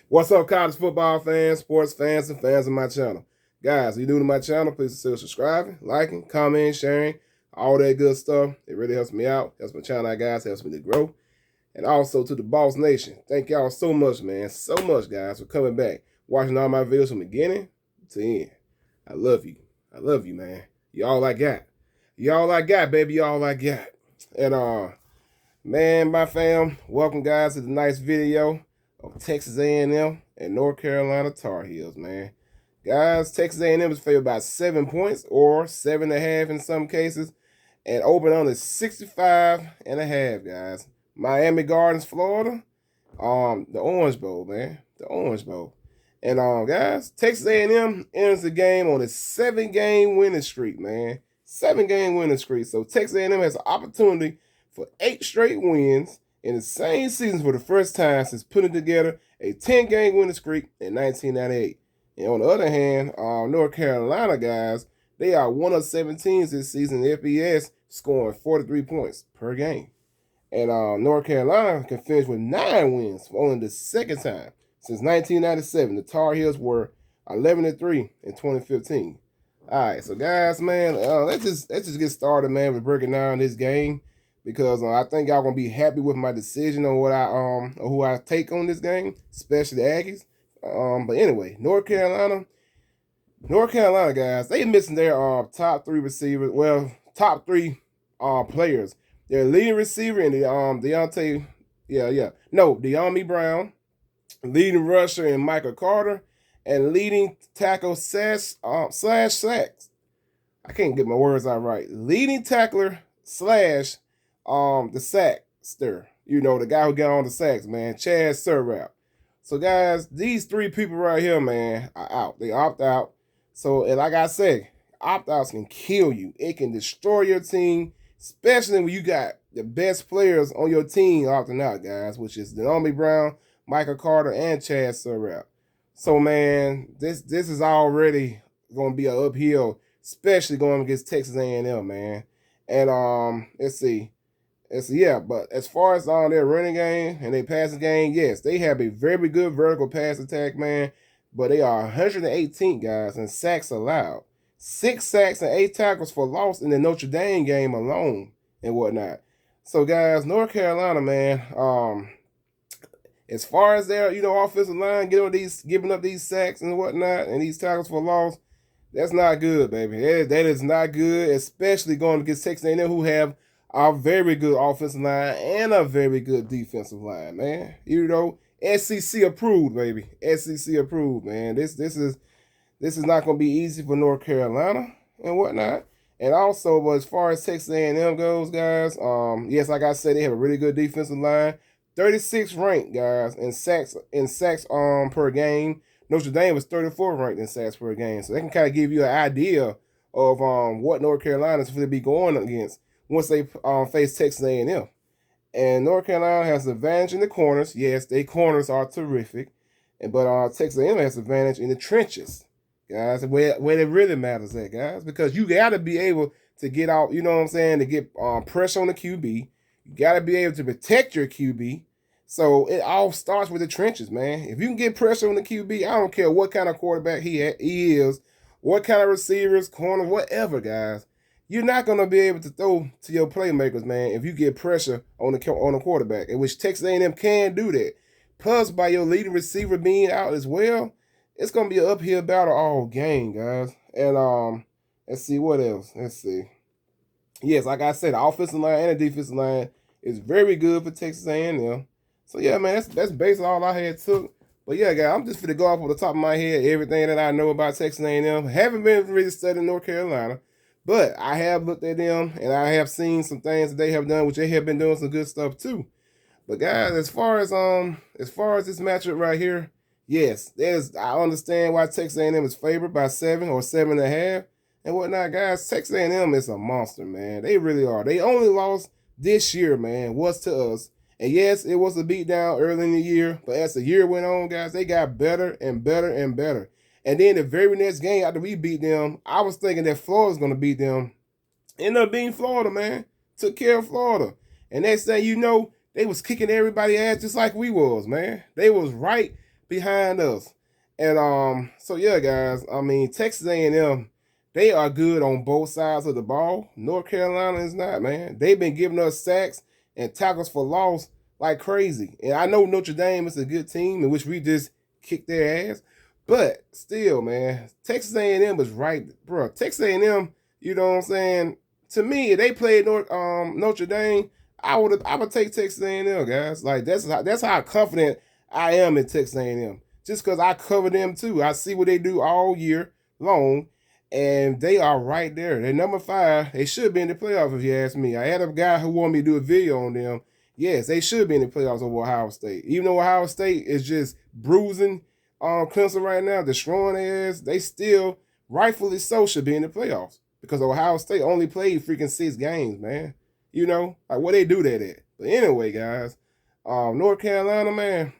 What's up, college football fans, sports fans, and fans of my channel? Guys, if you're new to my channel, please consider subscribing, liking, commenting, sharing, all that good stuff. It really helps me out, helps my channel out, guys, helps me to grow. And also to the Boss Nation, thank y'all so much, man, so much, guys, for coming back, watching all my videos from beginning to end. I love you. I love you, man. Y'all I got. Y'all I got, baby. Y'all I got. And man, my fam, welcome guys to the nice video of Texas A&M and North Carolina Tar Heels, man. Guys, Texas A&M is favored by 7 points or 7.5 in some cases, and open on is 65.5, guys. Miami Gardens, Florida, the Orange Bowl, man, the Orange Bowl. And guys, Texas A&M enters the game on a 7-game winning streak, man. 7-game winning streak. So Texas A&M has an opportunity for 8 straight wins in the same season for the first time since putting together a 10-game winning streak in 1998. And on the other hand, North Carolina, guys, they are one of 17 this season in FBS, scoring 43 points per game. And North Carolina can finish with 9 wins for only the second time since 1997. The Tar Heels were 11-3 in 2015. All right, so guys, man, let's just get started, man, with breaking down this game because I think y'all gonna be happy with my decision on what or who I take on this game, especially the Aggies. But anyway, North Carolina, guys, they missing their top 3 receivers. Well, top 3 players. Their leading receiver and the De'Ami Brown, leading rusher in Michael Carter, and leading tackle slash sacks. I can't get my words out right. Leading tackler slash the sackster. You know, the guy who got on the sacks, man, Chad Surratt. So guys, these 3 people right here, man, are out. They opt out. So, and like I say, opt-outs can kill you. It can destroy your team, especially when you got the best players on your team opting out, guys, which is De'Ami Brown, Michael Carter, and Chad Surratt. So, man, this is already going to be an uphill, especially going against Texas A&M, man. And let's see. Yeah, but as far as their running game and their passing game, yes, they have a very good vertical pass attack, man. But they are 118, guys, in sacks allowed. 6 sacks and 8 tackles for loss in the Notre Dame game alone and whatnot. So, guys, North Carolina, man, as far as their offensive line giving up these sacks and whatnot and these tackles for loss, that's not good, baby. That is not good, especially going against Texas A&M, who have a very good offensive line and a very good defensive line, man. You know, SEC approved, baby. SEC approved, man. This is not going to be easy for North Carolina and whatnot. And also, but as far as Texas A&M goes, guys, yes, like I said, they have a really good defensive line. 36th ranked, guys, in sacks per game. Notre Dame was 34th ranked in sacks per game. So they can kind of give you an idea of what North Carolina is going to be going against once they face Texas A&M. And North Carolina has the advantage in the corners. Yes, their corners are terrific. But Texas A&M has the advantage in the trenches, guys, where it really matters at, guys, because you got to be able to get out, you know what I'm saying, to get pressure on the QB. You got to be able to protect your QB. So it all starts with the trenches, man. If you can get pressure on the QB, I don't care what kind of quarterback he is, what kind of receivers, corner, whatever, guys. You're not going to be able to throw to your playmakers, man, if you get pressure on the quarterback, in which Texas A&M can do that. Plus, by your leading receiver being out as well, it's going to be an uphill battle all game, guys. And let's see what else. Let's see. Yes, like I said, the offensive line and the defensive line is very good for Texas A&M. So yeah, man, that's basically all I had took. But yeah, guys, I'm just going to go off on the top of my head everything that I know about Texas A&M. Haven't been really studying North Carolina, but I have looked at them and I have seen some things that they have done, which they have been doing some good stuff too. But guys, as far as this matchup right here, yes, I understand why Texas A&M is favored by 7 or 7.5 and whatnot, guys. Texas A&M is a monster, man. They really are. They only lost this year, man, was to us. And yes, it was a beatdown early in the year, but as the year went on, guys, they got better and better and better. And then the very next game after we beat them, I was thinking that Florida was going to beat them. Ended up beating Florida, man. Took care of Florida. And next thing you know, they was kicking everybody ass just like we was, man. They was right behind us. And so yeah, guys. I mean, Texas A&M, they are good on both sides of the ball. North Carolina is not, man. They've been giving us sacks and tackles for loss like crazy. And I know Notre Dame is a good team in which we just kicked their ass, but still, man, Texas A&M is right, bro. Texas A&M, you know what I'm saying? To me, if they played Notre Dame, I would take Texas A&M, guys. Like that's how confident I am in Texas A&M. Just because I cover them too, I see what they do all year long, and they are right there. They're number 5. They should be in the playoffs if you ask me. I had a guy who wanted me to do a video on them. Yes, they should be in the playoffs over Ohio State. Even though Ohio State is just bruising Clemson right now, destroying their ass, they still, rightfully so, should be in the playoffs because Ohio State only played freaking 6 games, man. You know, like what they do that at. But anyway, guys, North Carolina, man,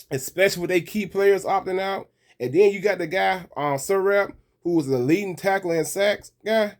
especially with they key players opting out, and then you got the guy, Surratt, who was the leading tackler in sacks guy,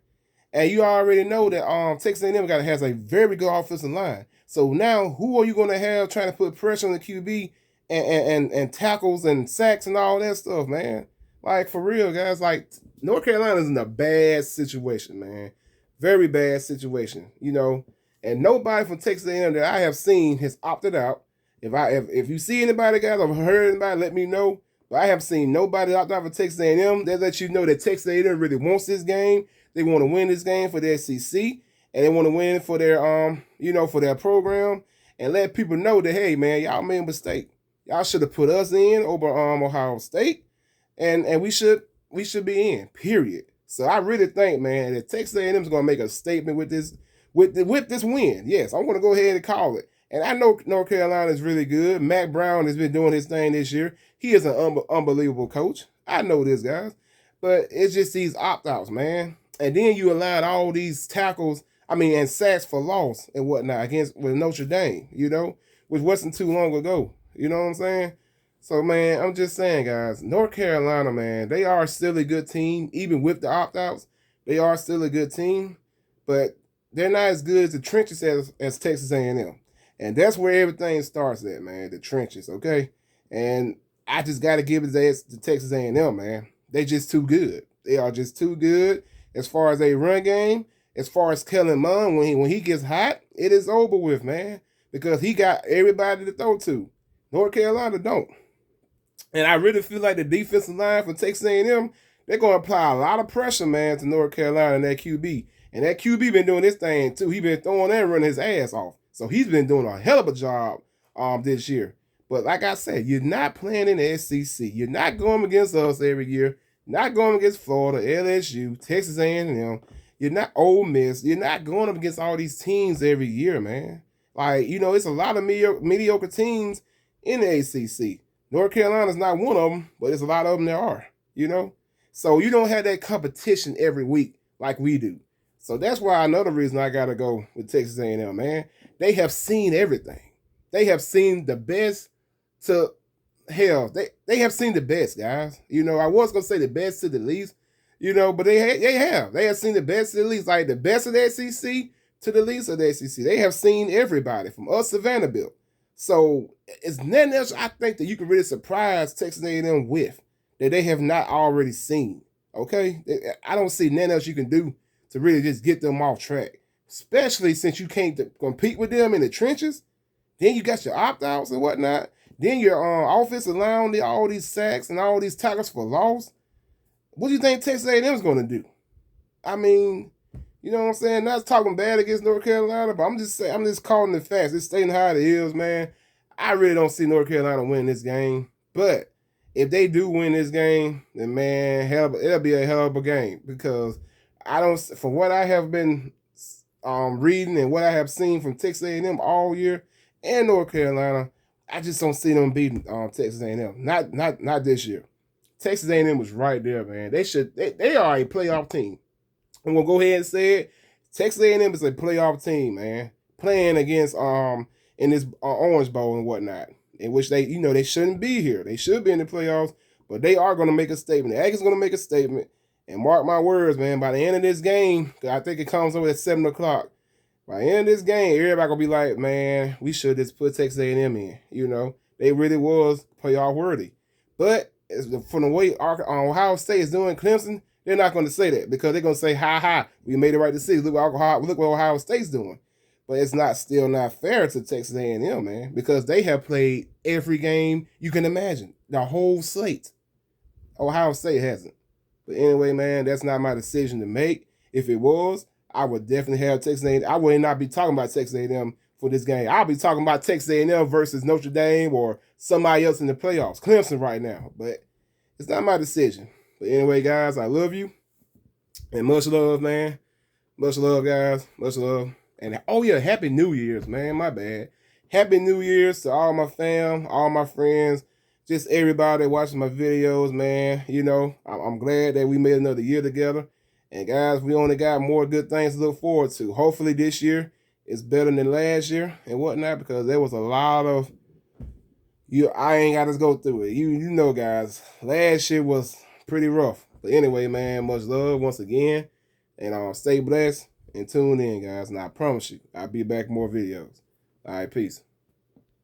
and you already know that Texas A&M has a very good offensive line. So now, who are you going to have trying to put pressure on the QB and tackles and sacks and all that stuff, man? Like, for real, guys. Like, North Carolina's in a bad situation, man. Very bad situation, you know. And nobody from Texas A&M that I have seen has opted out. If you see anybody, guys, or heard anybody, let me know. But I have seen nobody opt out for Texas A&M. They let you know that Texas A&M really wants this game. They want to win this game for the SEC, and they want to win for their for their program, and let people know that, hey, man, y'all made a mistake. Y'all should have put us in over Ohio State, and we should be in. Period. So I really think, man, that Texas A&M is going to make a statement with this win. Yes, I'm going to go ahead and call it. And I know North Carolina is really good. Mack Brown has been doing his thing this year. He is an unbelievable coach. I know this, guys. But it's just these opt-outs, man. And then you allowed all these tackles, and sacks for loss and whatnot with Notre Dame, which wasn't too long ago. You know what I'm saying? So, man, I'm just saying, guys, North Carolina, man, they are still a good team. Even with the opt-outs, they are still a good team. But they're not as good as the trenches as Texas A&M. And that's where everything starts at, man, the trenches, okay? And I just got to give it to Texas A&M, man. They just too good. They are just too good as far as a run game. As far as Kellen Mond, when he gets hot, it is over with, man, because he got everybody to throw to. North Carolina don't. And I really feel like the defensive line for Texas A&M, they're going to apply a lot of pressure, man, to North Carolina and that QB. And that QB been doing this thing, too. He been throwing and running his ass off. So he's been doing a hell of a job this year. But like I said, you're not playing in the SEC. You're not going against us every year. Not going against Florida, LSU, Texas A&M. You're not Ole Miss. You're not going up against all these teams every year, man. Like, it's a lot of mediocre teams in the ACC. North Carolina's not one of them, but there's a lot of them there are, So you don't have that competition every week like we do. So that's why another reason I got to go with Texas A&M, man. They have seen everything. They have seen the best to hell. They have seen the best, guys. I was going to say the best to the least, but they have. They have seen the best to the least, like the best of the SEC to the least of the SEC. They have seen everybody from us to Vanderbilt. So it's nothing else I think that you can really surprise Texas A&M with that they have not already seen, okay? I don't see nothing else you can do to really just get them off track, especially since you can't compete with them in the trenches. Then you got your opt-outs and whatnot. Then your offensive line, all these sacks and all these tackles for loss. What do you think Texas A&M is going to do? You know what I'm saying? Not talking bad against North Carolina, but I'm just calling the facts. It's stating how it is, man. I really don't see North Carolina winning this game. But if they do win this game, then, man, it'll be a hell of a game because from what I have been reading and what I have seen from Texas A&M all year and North Carolina, I just don't see them beating Texas A&M. Not this year. Texas A&M was right there, man. They are a playoff team. I'm gonna go ahead and say it. Texas A&M is a playoff team, man. Playing against in this Orange Bowl and whatnot, in which they shouldn't be here. They should be in the playoffs, but they are gonna make a statement. The Aggies gonna make a statement, and mark my words, man. By the end of this game, I think it comes over at 7:00. By the end of this game, everybody gonna be like, man, we should just put Texas A&M in. They really was playoff worthy. But from the way Ohio State is doing Clemson, they're not going to say that because they're going to say, ha ha, we made the right decision. Look what Ohio State's doing. But it's still not fair to Texas A&M, man, because they have played every game you can imagine, the whole slate. Ohio State hasn't. But anyway, man, that's not my decision to make. If it was, I would definitely have Texas A&M. I would not be talking about Texas A&M for this game. I'll be talking about Texas A&M versus Notre Dame or somebody else in the playoffs, Clemson right now. But it's not my decision. But anyway, guys, I love you. And much love, man. Much love, guys. Much love. And oh yeah, Happy New Year's, man. My bad. Happy New Year's to all my fam, all my friends, just everybody watching my videos, man. You know, I'm glad that we made another year together. And guys, we only got more good things to look forward to. Hopefully this year is better than last year and whatnot, because there was a lot of I ain't got to go through it. You know, guys, last year was pretty rough. But anyway, man, much love once again. And stay blessed and tune in, guys. And I promise you, I'll be back with more videos. All right, peace.